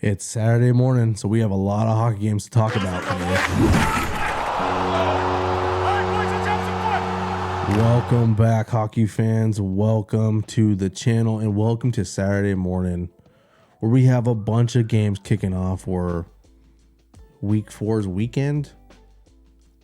It's Saturday morning, so we have a lot of hockey games to talk about today. Welcome back, hockey fans. Welcome to the channel and welcome to Saturday morning, where we have a bunch of games kicking off for week 4's weekend.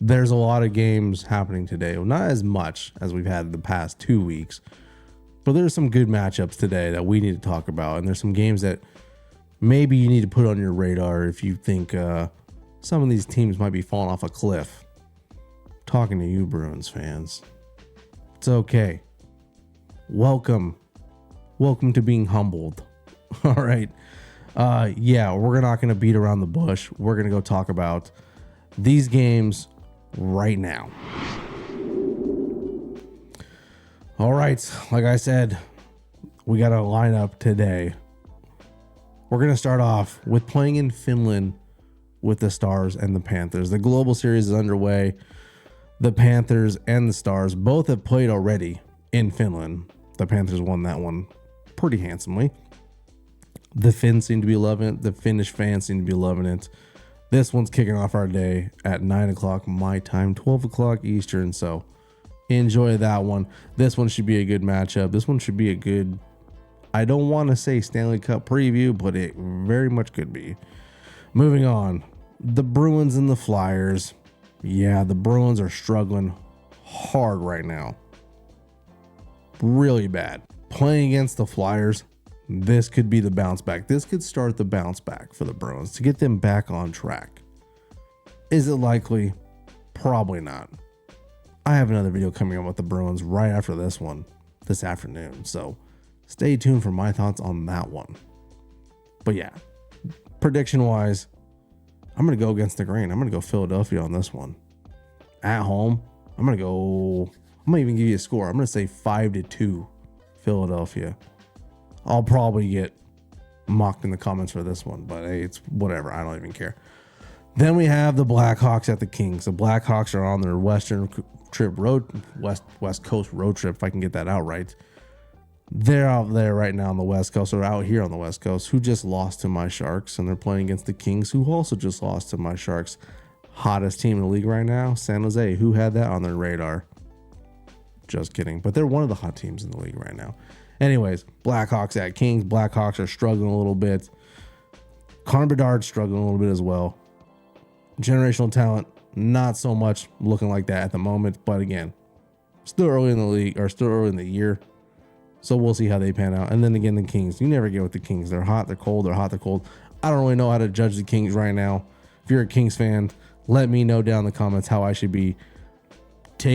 There's a lot of games happening today. Well, not as much as we've had the past 2 weeks, but there's some good matchups today that we need to talk about. And there's some games that maybe you need to put on your radar if you think some of these teams might be falling off a cliff. Talking to you, Bruins fans. It's okay. Welcome to being humbled. All right. We're not going to beat around the bush. We're going to go talk about these games right now. All right. Like I said, we got a lineup today. We're going to start off with playing in Finland with the Stars and the Panthers. The Global Series is underway. The Panthers and the Stars both have played already in Finland. The Panthers won that one pretty handsomely. The Finns seem to be loving it. The Finnish fans seem to be loving it. This one's kicking off our day at 9 o'clock my time, 12 o'clock Eastern. So enjoy that one. This one should be a good matchup. This one should be a good, I don't want to say Stanley Cup preview, but it very much could be. Moving on, the Bruins and the Flyers. Yeah, the Bruins are struggling hard right now. Really bad. Playing against the Flyers, this could be the bounce back. This could start the bounce back for the Bruins to get them back on track. Is it likely? Probably not. I have another video coming up with the Bruins right after this one this afternoon, so stay tuned for my thoughts on that one. But yeah, prediction wise, I'm going to go against the grain. I'm going to go Philadelphia on this one. At home, I'm going to even give you a score. I'm going to say 5-2 Philadelphia. I'll probably get mocked in the comments for this one, but hey, it's whatever. I don't even care. Then we have the Blackhawks at the Kings. The Blackhawks are on their West Coast road trip, if I can get that out right. They're out there right now on the West Coast, or out here on the West Coast, who just lost to my Sharks, and they're playing against the Kings, who also just lost to my Sharks. Hottest team in the league right now, San Jose. Who had that on their radar? Just kidding. But they're one of the hot teams in the league right now. Anyways, Blackhawks at Kings. Blackhawks are struggling a little bit. Connor Bedard's struggling a little bit as well. Generational talent, not so much looking like that at the moment. But again, still early in the league, or still early in the year. So we'll see how they pan out. And then again, the Kings. You never get with the Kings. They're hot, they're cold, they're hot, they're cold. I don't really know how to judge the Kings right now. If you're a Kings fan, let me know down in the comments how I should be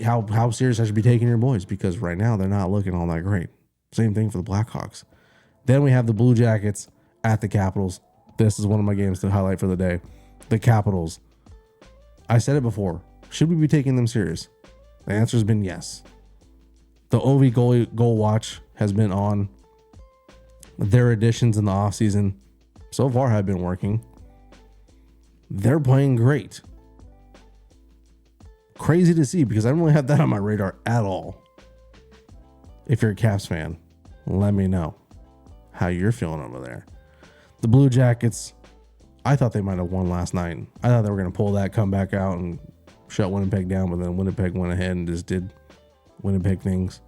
how serious I should be taking your boys, because right now they're not looking all that great. Same thing for the Blackhawks. Then we have the Blue Jackets at the Capitals. This is one of my games to highlight for the day. The Capitals. I said it before. Should we be taking them serious? The answer has been yes. The OV goal watch has been on. Their additions in the offseason so far have been working. They're playing great. Crazy to see, because I don't really have that on my radar at all. If you're a Caps fan, let me know how you're feeling over there. The Blue Jackets, I thought they might have won last night. I thought they were going to pull that, come back out and shut Winnipeg down, but then Winnipeg went ahead and just did Winnipeg things.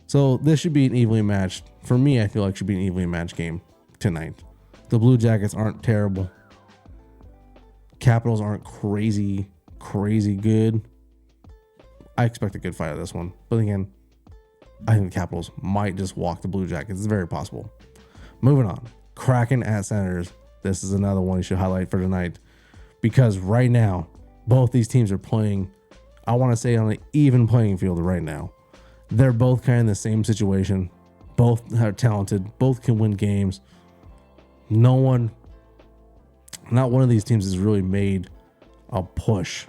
So this should be an evenly matched. For me, I feel like it should be an evenly matched game tonight. The Blue Jackets aren't terrible. Capitals aren't crazy good. I expect a good fight out of this one. But again, I think the Capitals might just walk the Blue Jackets. It's very possible. Moving on. Kraken at Senators. This is another one you should highlight for tonight, because right now, both these teams are playing, I want to say, on an even playing field right now. They're both kind of in the same situation. Both are talented. Both can win games. Not one of these teams has really made a push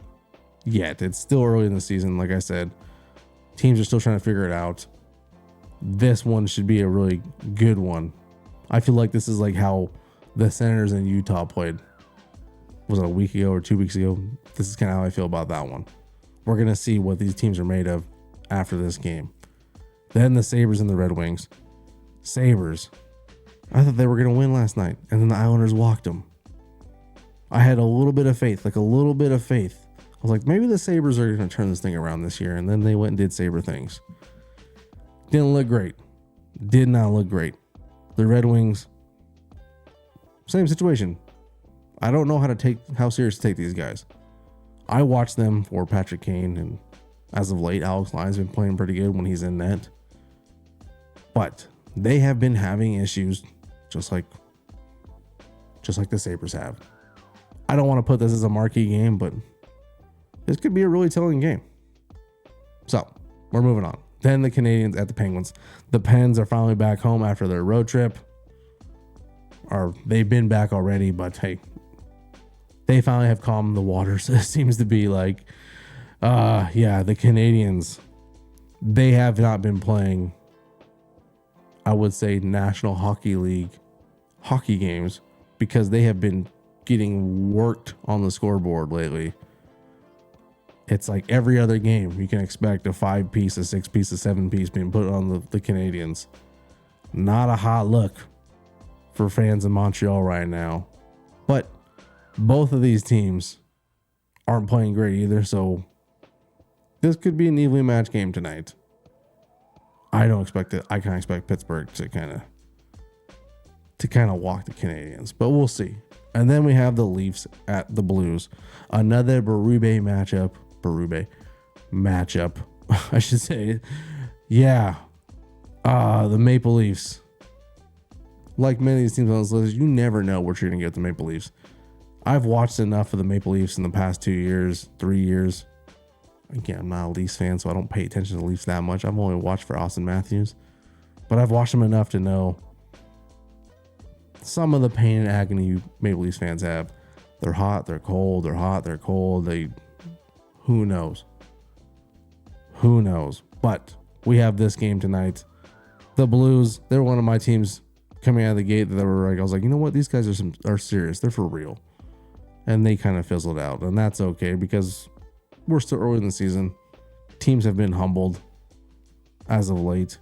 yet. It's still early in the season. Like I said, teams are still trying to figure it out. This one should be a really good one. I feel like this is like how the Senators in Utah played. Was it a week ago or 2 weeks ago? This is kind of how I feel about that one. We're going to see what these teams are made of after this game. Then the Sabres and the Red Wings. Sabres. I thought they were going to win last night, and then the Islanders walked them. I had a little bit of faith, I was like, maybe the Sabres are going to turn this thing around this year, and then they went and did Sabre things. Didn't look great. Did not look great. The Red Wings, same situation. I don't know how serious to take these guys. I watched them for Patrick Kane, and as of late, Alex Lyon's been playing pretty good when he's in net. But they have been having issues, just like the Sabres have. I don't want to put this as a marquee game, but this could be a really telling game. So, we're moving on. Then the Canadiens at the Penguins. The Pens are finally back home after their road trip. Or they've been back already, but hey, they finally have calmed the waters. It seems to be like, the Canadiens, they have not been playing, I would say, National Hockey League hockey games because they have been getting worked on the scoreboard lately. It's like every other game you can expect a 5-piece, a 6-piece, a 7-piece being put on the Canadiens. Not a hot look for fans in Montreal right now. But both of these teams aren't playing great either, so this could be an evenly matched game tonight. I don't expect it. I kind of expect Pittsburgh to kind of walk the Canadiens, but we'll see. And then we have the Leafs at the Blues. Another Berube matchup, I should say. Yeah. The Maple Leafs. Like many of these teams on this list, you never know what you're going to get with the Maple Leafs. I've watched enough of the Maple Leafs in the past 2 years, 3 years. Again, I'm not a Leafs fan, so I don't pay attention to the Leafs that much. I've only watched for Austin Matthews. But I've watched them enough to know some of the pain and agony you Maple Leafs fans have. They're hot, they're cold, they're hot, they're cold. Who knows? But we have this game tonight. The Blues, they're one of my teams coming out of the gate that were like, I was like, you know what? These guys are serious. They're for real. And they kind of fizzled out. And that's okay because we're still early in the season. Teams have been humbled as of late.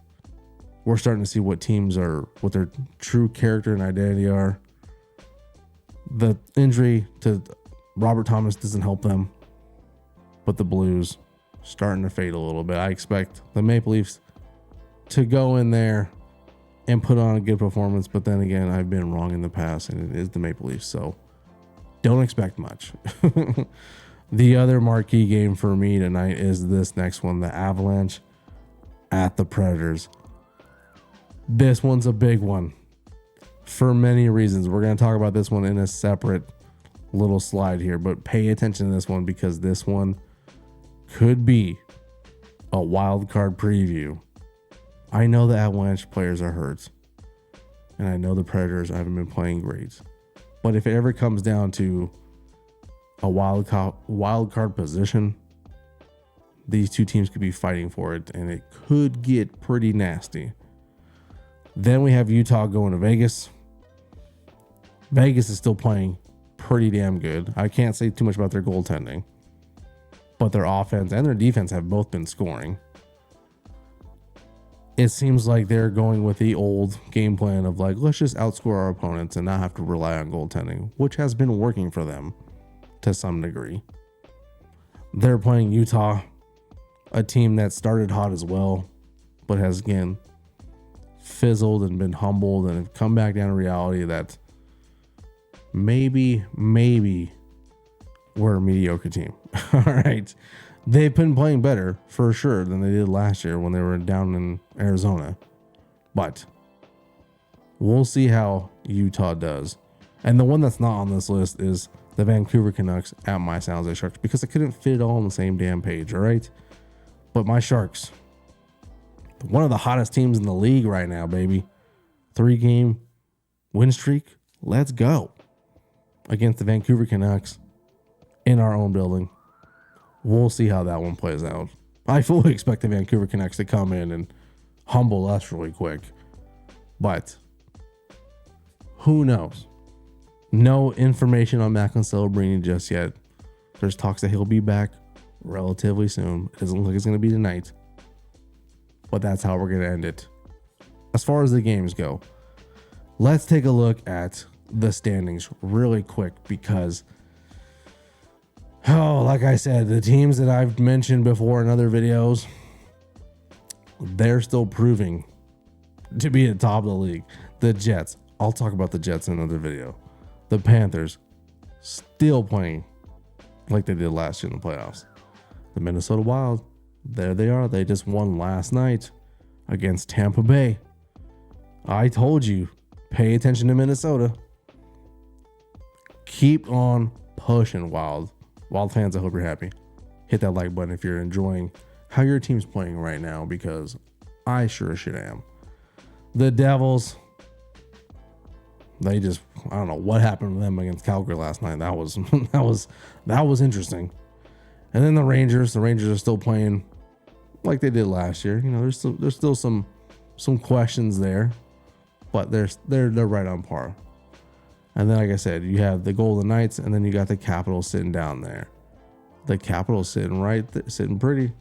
We're starting to see what their true character and identity are. The injury to Robert Thomas doesn't help them, but the Blues starting to fade a little bit. I expect the Maple Leafs to go in there and put on a good performance, but then again, I've been wrong in the past, and it is the Maple Leafs, so don't expect much. The other marquee game for me tonight is this next one, the Avalanche at the Predators. This one's a big one for many reasons. We're going to talk about this one in a separate little slide here, but pay attention to this one because this one could be a wild card preview. I know the Avalanche players are hurt, and I know the Predators haven't been playing great. But if it ever comes down to a wild card position, these two teams could be fighting for it, and it could get pretty nasty. Then we have Utah going to Vegas. Vegas is still playing pretty damn good. I can't say too much about their goaltending, but their offense and their defense have both been scoring. It seems like they're going with the old game plan of like, let's just outscore our opponents and not have to rely on goaltending, which has been working for them to some degree. They're playing Utah, a team that started hot as well, but has again fizzled and been humbled and have come back down to reality that maybe we're a mediocre team. All right. They've been playing better for sure than they did last year when they were down in Arizona. But we'll see how Utah does. And the one that's not on this list is the Vancouver Canucks at my San Jose Sharks because I couldn't fit it all on the same damn page, all right? But my Sharks, one of the hottest teams in the league right now, baby. 3-game win streak. Let's go. Against the Vancouver Canucks in our own building. We'll see how that one plays out. I fully expect the Vancouver Canucks to come in and humble us really quick. But who knows? No information on Macklin Celebrini just yet. There's talks that he'll be back relatively soon. It doesn't look like it's going to be tonight. But that's how we're going to end it. As far as the games go, let's take a look at the standings really quick because, like I said, the teams that I've mentioned before in other videos, they're still proving to be at the top of the league. The Jets, I'll talk about the Jets in another video. The Panthers, still playing like they did last year in the playoffs. The Minnesota Wild, there they are. They just won last night against Tampa Bay. I told you, pay attention to Minnesota. Keep on pushing, Wild fans. I hope you're happy. Hit that like button if you're enjoying how your team's playing right now, because I sure as shit am. The Devils, I don't know what happened to them against Calgary last night. That was interesting. And then the Rangers are still playing like they did last year. You know, there's still some questions there, but they're right on par. And then, like I said, you have the Golden Knights, and then you got the Capitals sitting down there. The Capitals sitting pretty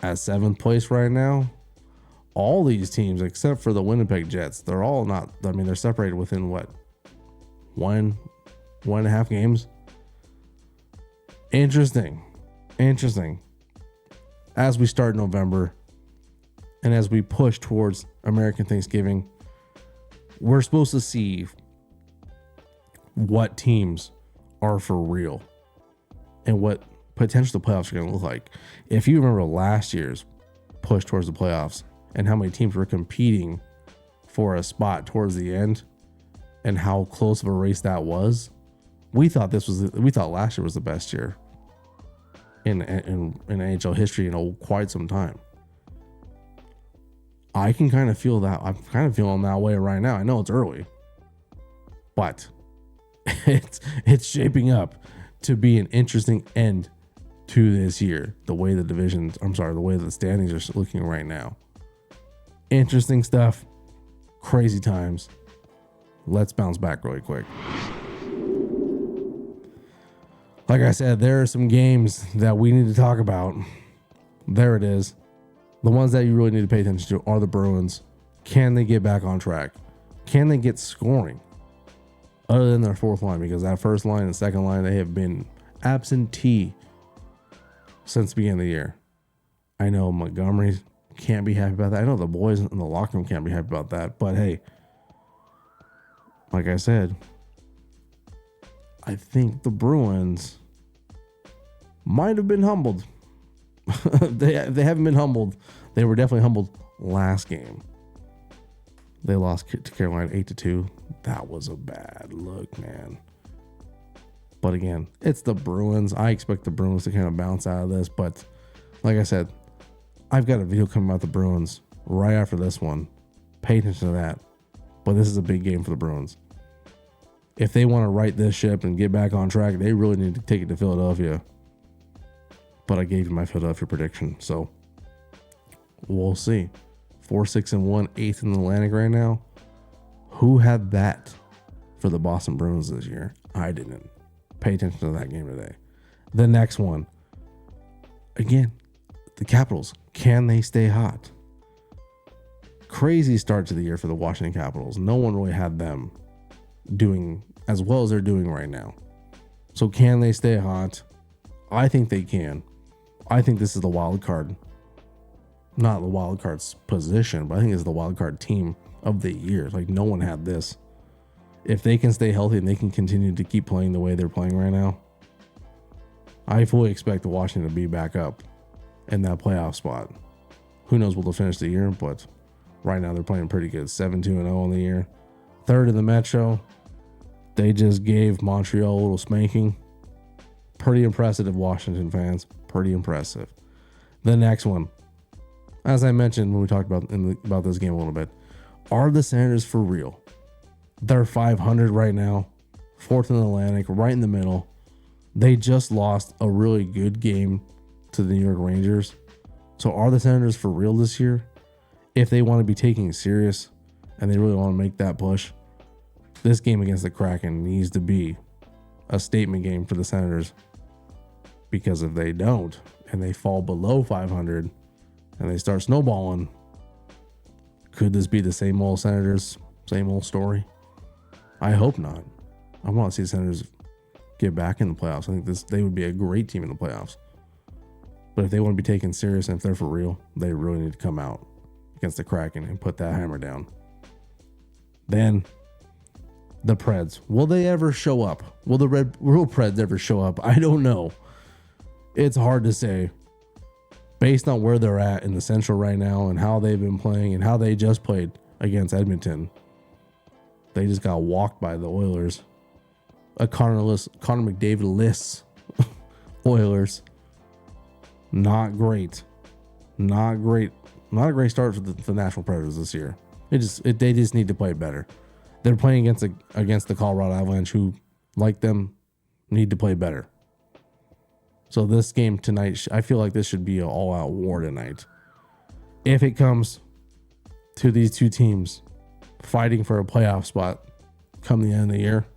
at 7th place right now. All these teams, except for the Winnipeg Jets, they're all not. I mean, they're separated within what, one and a half games. Interesting. As we start November, and as we push towards American Thanksgiving, we're supposed to see what teams are for real and what potential the playoffs are going to look like. If you remember last year's push towards the playoffs and how many teams were competing for a spot towards the end and how close of a race that was, we thought last year was the best year in NHL history in quite some time. I can kind of feel that. I'm kind of feeling that way right now. I know it's early, but it's shaping up to be an interesting end to this year. The way the way the standings are looking right now. Interesting stuff. Crazy times. Let's bounce back really quick. Like I said, there are some games that we need to talk about. There it is. The ones that you really need to pay attention to are the Bruins. Can they get back on track? Can they get scoring? Other than their fourth line, because that first line and second line, they have been absentee since the beginning of the year. I know Montgomery can't be happy about that. I know the boys in the locker room can't be happy about that. But hey, like I said, I think the Bruins might have been humbled. They haven't been humbled. They were definitely humbled last game. They lost to Carolina 8-2. That was a bad look, man. But again, it's the Bruins. I expect the Bruins to kind of bounce out of this. But like I said, I've got a video coming about the Bruins right after this one. Pay attention to that. But this is a big game for the Bruins. If they want to right this ship and get back on track, they really need to take it to Philadelphia. But I gave you my Philadelphia prediction, so we'll see. 4-6-1, 8th in the Atlantic right now. Who had that for the Boston Bruins this year? I didn't. Pay attention to that game today. The next one. Again, the Capitals. Can they stay hot? Crazy start to the year for the Washington Capitals. No one really had them doing as well as they're doing right now. So can they stay hot? I think they can. I think this is the wild card. Not the wild card's position, but I think it's the wild card team of the year. Like, no one had this. If they can stay healthy and they can continue to keep playing the way they're playing right now, I fully expect the Washington to be back up in that playoff spot. Who knows where they'll finish the year, but right now they're playing pretty good. 7-2-0 in the year. Third in the Metro. They just gave Montreal a little spanking. Pretty impressive, Washington fans. Pretty impressive. The next one, as I mentioned when we talked about this game a little bit, are the Senators for real? They're 500 right now, 4th in the Atlantic, right in the middle. They just lost a really good game to the New York Rangers. So are the Senators for real this year? If they want to be taking it serious and they really want to make that push, this game against the Kraken needs to be a statement game for the Senators. Because if they don't, and they fall below 500, and they start snowballing, could this be the same old Senators Same old story. I hope not. I want to see the Senators get back in the playoffs. I think they would be a great team in the playoffs. But if they want to be taken serious and if they're for real, they really need to come out against the Kraken and put that hammer down. Then the Preds. Will they ever show up? Will the real Preds ever show up? I don't know. It's hard to say. Based on where they're at in the Central right now and how they've been playing and how they just played against Edmonton. They just got walked by the Oilers. A Connor McDavid-less Oilers. Not great. Not great. Not a great start for the Nashville Predators this year. They just need to play better. They're playing against the Colorado Avalanche, who, like them, need to play better. So this game tonight, I feel like this should be an all-out war tonight. If it comes to these two teams fighting for a playoff spot come the end of the year,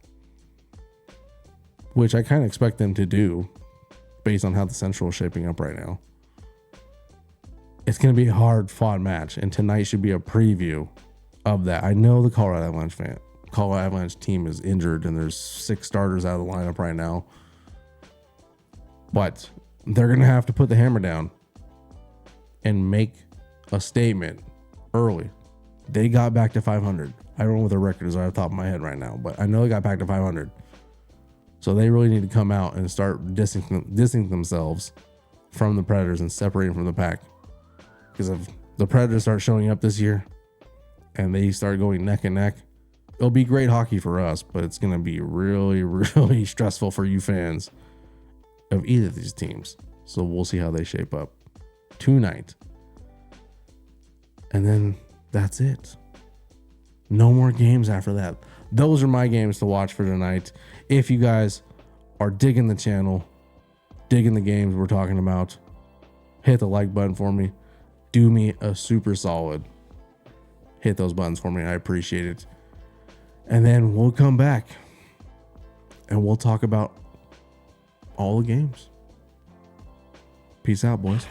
which I kind of expect them to do based on how the Central is shaping up right now, it's going to be a hard-fought match, and tonight should be a preview of that. I know the Colorado Avalanche team is injured, and there's 6 starters out of the lineup right now. But they're going to have to put the hammer down and make a statement early. They got back to 500. I don't know what their record is off the top of my head right now, but I know they got back to 500. So they really need to come out and start distancing themselves from the Predators and separating from the pack. Because if the Predators start showing up this year and they start going neck and neck, it'll be great hockey for us, but it's going to be really, really stressful for you fans of either of these teams. So we'll see how they shape up tonight. And then that's it. No more games after that. Those are my games to watch for tonight. If you guys are digging the channel, digging the games we're talking about, hit the like button for me. Do me a super solid. Hit those buttons for me. I appreciate it. And then we'll come back and we'll talk about all the games. Peace out, boys.